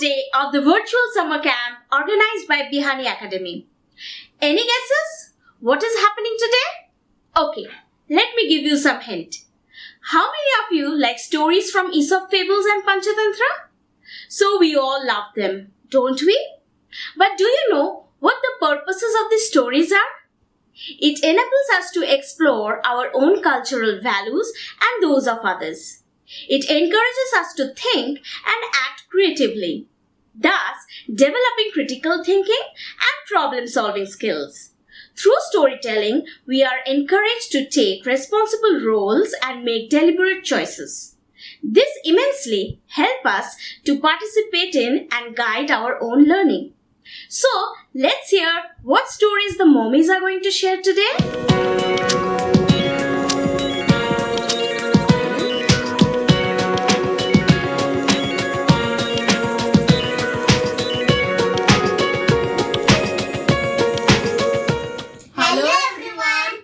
day of the virtual summer camp organized by Bihani Academy. Any guesses? What is happening today? Okay, let me give you some hint. How many of you like stories from Aesop Fables and Panchatantra? So we all love them, don't we? But do you know what the purposes of these stories are? It enables us to explore our own cultural values and those of others. It encourages us to think and act creatively, thus developing critical thinking and problem-solving skills. Through storytelling, we are encouraged to take responsible roles and make deliberate choices. This immensely helps us to participate in and guide our own learning. So, let's hear what stories the mommies are going to share today. Hello everyone!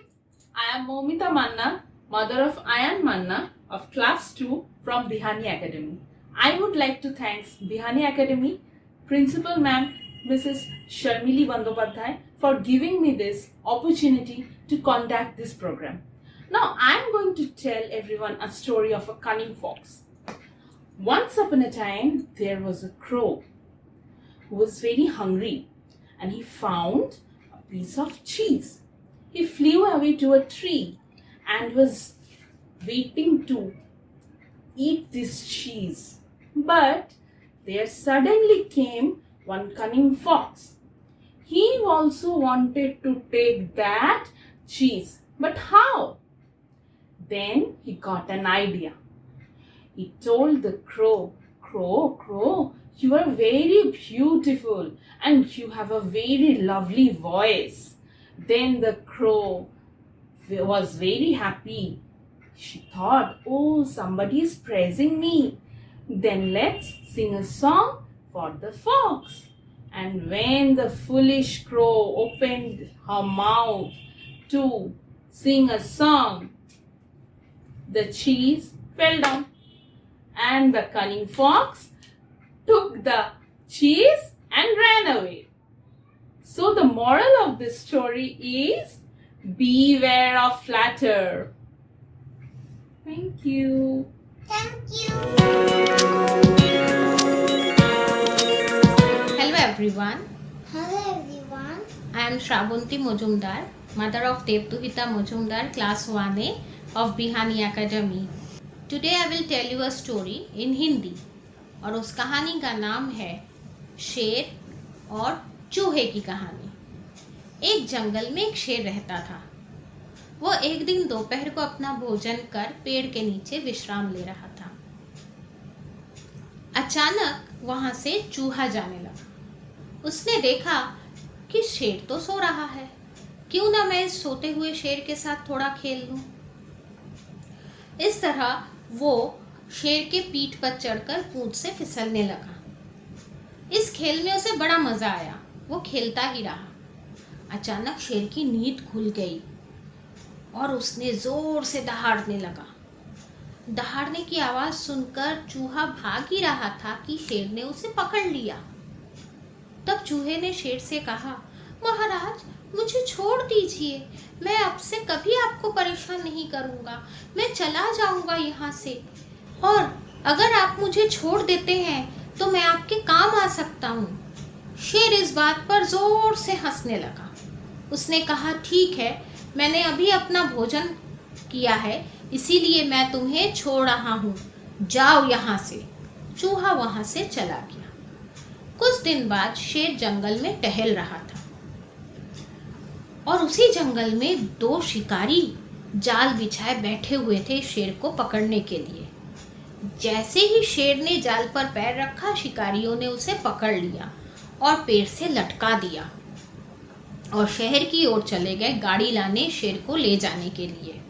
I am Momita Manna, mother of Ayan Manna of class 2 from Bihani Academy. I would like to thank Bihani Academy Principal Ma'am Mrs. Sharmili Bandopadhyay for giving me this opportunity to conduct this program. Now I am going to tell everyone a story of a cunning fox. Once upon a time there was a crow who was very hungry and he found a piece of cheese. He flew away to a tree and was waiting to eat this cheese. But there suddenly came one cunning fox. He also wanted to take that cheese. But how? Then he got an idea. He told the crow, Crow, you are very beautiful and you have a very lovely voice. Then the crow was very happy. She thought, oh, somebody is praising me. Then let's sing a song for the fox. And when the foolish crow opened her mouth to sing a song, the cheese fell down. And the cunning fox took the cheese and ran away. So the moral of this story is beware of flatter. Thank you. Thank you. Hello everyone. Hello everyone. I am Shravunti Mojumdar, mother of Devduhita Mojumdar, class 1A of Bihani Academy. Today I will tell you a story in Hindi और उस कहानी का नाम है शेर और चूहे की कहानी। एक जंगल में एक शेर रहता था। वो एक दिन दोपहर को अपना भोजन कर पेड़ के नीचे विश्राम ले रहा था। अचानक वहां से चूहा जाने लगा। उसने देखा कि शेर तो सो रहा है, क्यों ना मैं इस सोते हुए शेर के साथ थोड़ा खेल लूं। इस तरह वो शेर के पीठ पर चढ़कर पूंछ से फिसलने लगा। इस खेल में उसे बड़ा मजा आया। वो खेलता ही रहा। अचानक शेर की नींद खुल गई और उसने जोर से दहाड़ने लगा। दहाड़ने की आवाज सुनकर चूहा भाग ही रहा था कि शेर ने उसे पकड़ लिया। तब चूहे ने शेर से कहा, महाराज मुझे छोड़ दीजिए, मैं अब से कभी आपको परेशान नहीं करूंगा, मैं चला जाऊंगा यहाँ से, और अगर आप मुझे छोड़ देते हैं तो मैं आपके काम आ सकता हूँ। शेर इस बात पर जोर से हंसने लगा। उसने कहा, ठीक है, मैंने अभी अपना भोजन किया है, इसीलिए मैं तुम्हें छोड़ रहा हूँ, जाओ यहाँ से। चूहा वहाँ से चला गया। कुछ दिन बाद शेर जंगल में टहल रहा था और उसी जंगल में दो शिकारी जाल बिछाए बैठे हुए थे शेर को पकड़ने के लिए। जैसे ही शेर ने जाल पर पैर रखा, शिकारियों ने उसे पकड़ लिया और पेड़ से लटका दिया और शहर की ओर चले गए गाड़ी लाने शेर को ले जाने के लिए।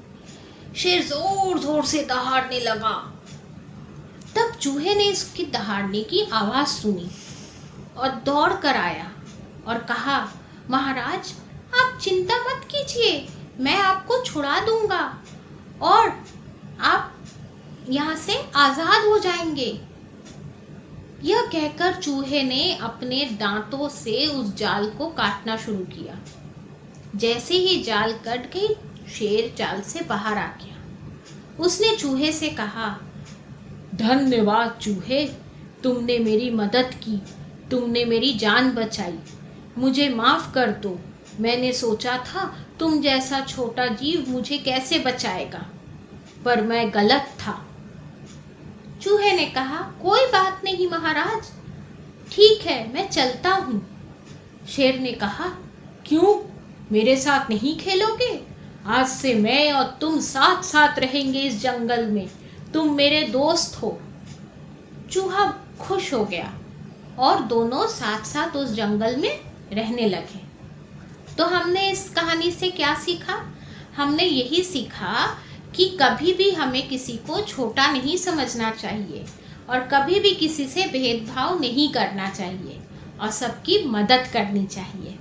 शेर जोर जोर से दहाड़ने लगा। तब चूहे ने इसकी दहाड़ने की आवाज सुनी और दौड़ कर आया और कहा, महाराज आप चिंता मत कीजिए, मैं आपको छुड़ा दूंगा और आप यहाँ से आजाद हो जाएंगे। यह कहकर चूहे ने अपने दांतों से उस जाल को काटना शुरू किया। जैसे ही जाल कट गई, शेर जाल से बाहर आ गया। उसने चूहे से कहा, धन्यवाद चूहे, तुमने मेरी मदद की, तुमने मेरी जान बचाई। मुझे माफ कर दो। मैंने सोचा था तुम जैसा छोटा जीव मुझे कैसे बचाएगा, पर मैं गलत था। चूहे ने कहा, कोई बात नहीं महाराज, ठीक है, मैं चलता हूँ। शेर ने कहा, क्यों, मेरे साथ नहीं खेलोगे? आज से मैं और तुम साथ साथ रहेंगे इस जंगल में, तुम मेरे दोस्त हो। चूहा खुश हो गया और दोनों साथ साथ उस जंगल में रहने लगे। तो हमने इस कहानी से क्या सीखा? हमने यही सीखा कि कभी भी हमें किसी को छोटा नहीं समझना चाहिए और कभी भी किसी से भेदभाव नहीं करना चाहिए और सबकी मदद करनी चाहिए।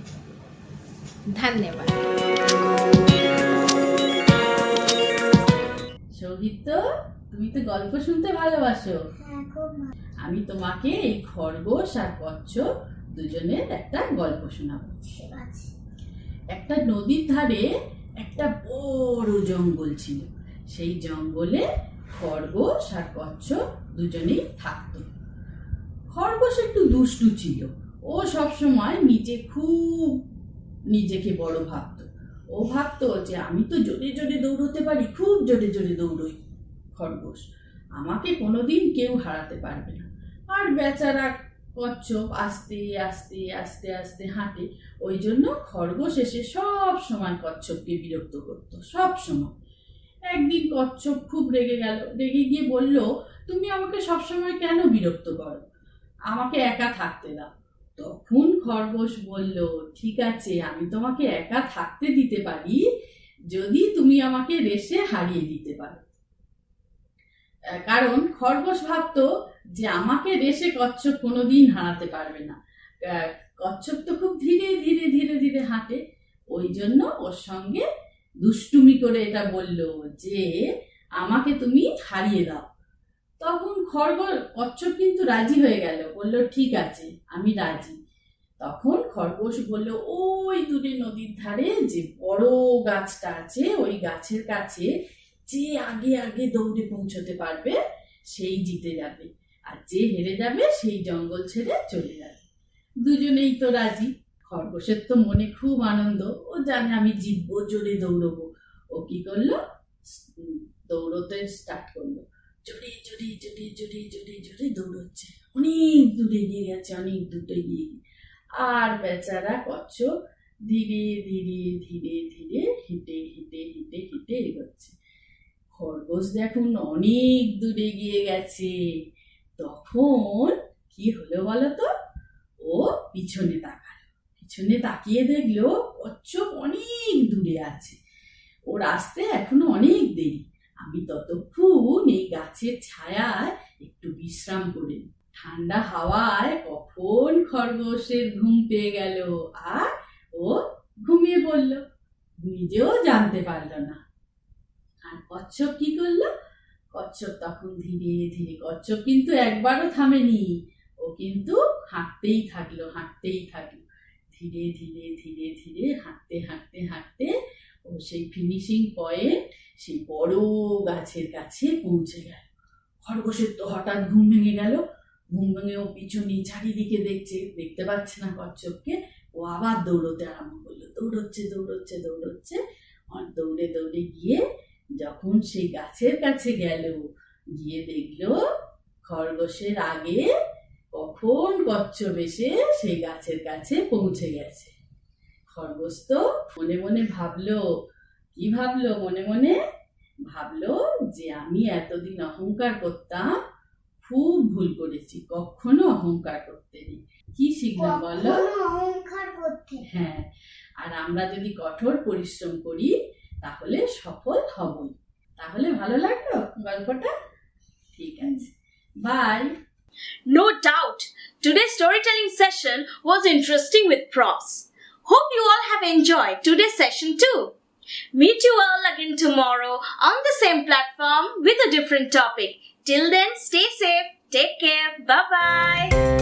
धन्यवाद। সৌহিত্য, তুমি তো গল্প শুনতে ভালোবাসো। হ্যাঁ, খুব ভালো। আমি তোমাকে এই খরগোশ আর কচ্ছপ দুজনের একটা গল্প শোনাবো। ঠিক আছে। একটা নদীর ধারে একটা বড় জঙ্গল ছিল। সেই জঙ্গলে খরগোশ আর কচ্ছপ দুজনেই থাকতো। খরগোশ একটু দুষ্টু ছিল। ও সবসময় নিজেকে বড় ভাবতো। ও ভাবতো যে আমি তো জোরে জোরে দৌড়তে পারি, খুব জোরে জোরে দৌড়ই খরগোশ, আমাকে কোনোদিন কেউ হারাতে পারবে না। আর বেচারা কচ্ছপ আস্তে আস্তে আস্তে আস্তে হাঁটে। ওই জন্য খরগোশ এসে সব সময় কচ্ছপকে বিরক্ত করতো, সব সময়। একদিন কচ্ছপ খুব রেগে গেল, রেগে গিয়ে বলল, তুমি আমাকে সবসময় কেন বিরক্ত করো, আমাকে একা থাকতে দাও। তখন খরগোশ বলল, ঠিক আছে, আমি তোমাকে একা থাকতে দিতে পারি যদি তুমি আমাকে রেসে হারিয়ে দিতে পারো। কারণ খরগোশ ভাবতো যে আমাকে রেসে কচ্ছপ কোনোদিন হারাতে পারবে না। কচ্ছপ তো খুব ধীরে ধীরে ধীরে ধীরে হাঁটে, ওই জন্য ওর সঙ্গে দুষ্টুমি করে এটা বলল যে আমাকে তুমি হারিয়ে দাও। তখন কচ্ছপ কিন্তু রাজি হয়ে গেল, বলল ঠিক আছে, আমি রাজি। তখন খরগোশ বলল, ওই দূরে নদীর ধারে যে বড় গাছটা আছে, ওই গাছের কাছে যে আগে আগে দৌড়ে পৌঁছতে পারবে সেই জিতে যাবে, আর যে হেরে যাবে সেই জঙ্গল ছেড়ে চলে যাবে। দুজনেই তো রাজি। খরগোশের তো মনে খুব আনন্দ, ও জানে আমি জিতবো, জোরে দৌড়বো। ও কি করলো, দৌড়তে স্টার্ট করলো, জোরে জোরে জোরে জোরে জোরে জোরে দৌড়চ্ছে। অনেক দূরে গিয়ে গেছে, অনেক দূরে গিয়ে। আর বেচারা কচ্ছপ ধীরে ধীরে ধীরে ধীরে হেঁটে হেঁটে হেঁটে হেঁটে এগোচ্ছে। খরগোশ দেখুন অনেক দূরে গিয়ে গেছে। তখন কি হলো বলতো, ও পিছনে তাকালো, পিছনে তাকিয়ে দেখলো কচ্ছপ অনেক দূরে আছে, ওর আসতে এখনো অনেক দেরি। আমি ততক্ষণ এই গাছের ছায়ায় একটু বিশ্রাম করে, ঠান্ডা হাওয়ায় কখন খরগোশের ঘুম পেয়ে গেল আর ও ঘুমিয়ে পড়ল, নিজেও জানতে পারলো না। আর কচ্ছপ কি করলো, কচ্ছপ তখন ধীরে ধীরে, কচ্ছপ কিন্তু একবারও থামেনি, ও কিন্তু হাঁটতেই থাকলো, হাঁটতেই থাকলো, ধীরে ধীরে ধীরে ধীরে হাঁটতে হাঁটতে হাঁটতে ও সেই ফিনিশিং পয়েন্ট, সেই বড় গাছের কাছে পৌঁছে গেল। খরগোশের তো হঠাৎ ঘুম ভেঙে গেল, ঘুম ভেঙে ও পিছনে চারিদিকে দেখছে, দেখতে পাচ্ছে না কচ্ছপকে। ও আবার দৌড়তে আরম্ভ করলো, দৌড়চ্ছে দৌড়চ্ছে দৌড়চ্ছে, আর দৌড়ে দৌড়ে গিয়ে যখন সেই গাছের কাছে গেল, গিয়ে দেখলো খরগোশের আগে কখন কচ্ছপ এসে সেই গাছের কাছে পৌঁছে গেছে। খরগোশ তো মনে মনে ভাবলো, কি ভাবলো, মনে মনে ভাবলো যে আমি এতদিন অহংকার করতাম, খুব ভুল করেছি, কখনো অহংকার করতে নেই। কি শিখলাম বলো, অহংকার করতে। হ্যাঁ, আর আমরা যদি কঠোর পরিশ্রম করি তাহলে সফল হবই। তাহলে ভালো লাগলো গল্পটা? ঠিক আছে, by. No doubt, today's storytelling session was interesting with props. Hope you all have enjoyed today's session too. Meet you all again tomorrow on the same platform with a different topic. Till then, stay safe, Take care. Bye bye.